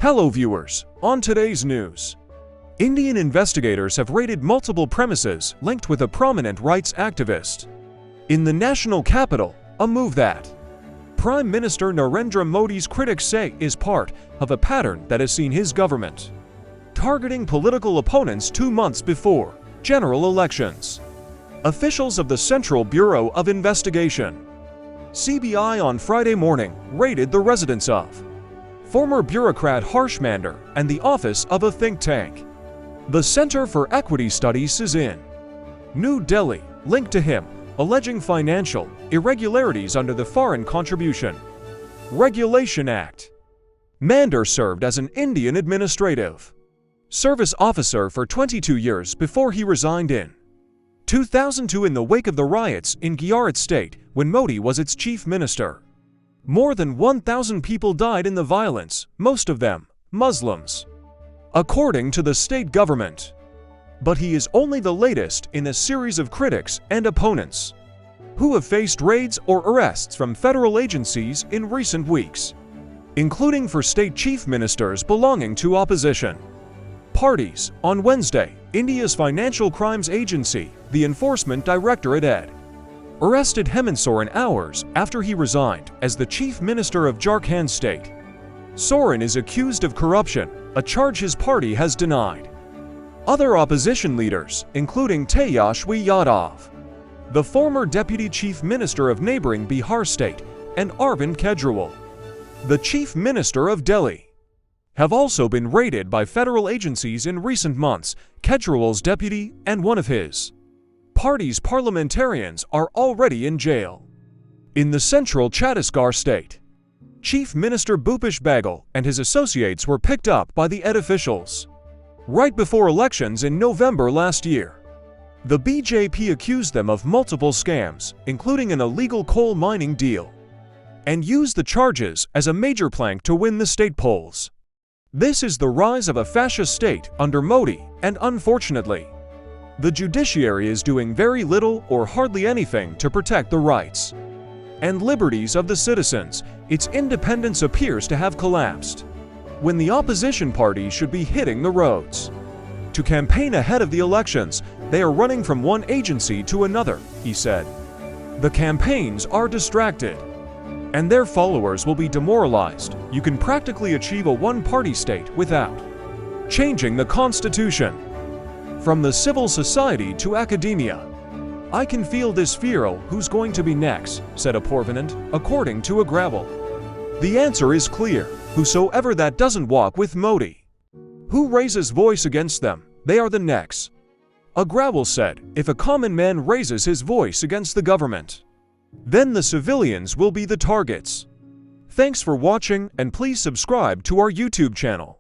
Hello viewers, on today's news. Indian investigators have raided multiple premises linked with a prominent rights activist in the national capital, a move that Prime Minister Narendra Modi's critics say is part of a pattern that has seen his government targeting political opponents 2 months before general elections. Officials of the Central Bureau of Investigation (CBI) on Friday morning raided the residence of former bureaucrat Harsh Mander and the office of a think tank. The Center for Equity Studies is in New Delhi, linked to him, alleging financial irregularities under the Foreign Contribution Regulation Act. Mander served as an Indian Administrative Service officer for 22 years before he resigned in 2002 in the wake of the riots in Gujarat state when Modi was its chief minister. More than 1,000 people died in the violence, most of them Muslims, according to the state government. But he is only the latest in a series of critics and opponents who have faced raids or arrests from federal agencies in recent weeks, including for state chief ministers belonging to opposition parties. On Wednesday, India's Financial Crimes Agency, the Enforcement Directorate (ED), arrested Hemant Soren hours after he resigned as the chief minister of Jharkhand state. Soren is accused of corruption, a charge his party has denied. Other opposition leaders, including Tejaswi Yadav, the former deputy chief minister of neighboring Bihar state, and Arvind Kejriwal, the chief minister of Delhi, have also been raided by federal agencies in recent months. Kejriwal's deputy and one of his party's parliamentarians are already in jail. In the central Chhattisgarh state, Chief Minister Bhupesh Baghel and his associates were picked up by the ED officials right before elections in November last year. The BJP accused them of multiple scams, including an illegal coal mining deal, and used the charges as a major plank to win the state polls. This is the rise of a fascist state under Modi, and unfortunately, the judiciary is doing very little or hardly anything to protect the rights and liberties of the citizens. Its independence appears to have collapsed when the opposition party should be hitting the roads to campaign ahead of the elections. They are running from one agency to another, he said. The campaigns are distracted, and their followers will be demoralized. You can practically achieve a one-party state without changing the constitution. From the civil society to academia, I can feel this fear. Who's going to be next, said Apoorvanand, according to Agrawal. The answer is clear: whosoever that doesn't walk with Modi, who raises voice against them, they are the next. Agrawal said, if a common man raises his voice against the government, then the civilians will be the targets. Thanks for watching, and please subscribe to our YouTube channel.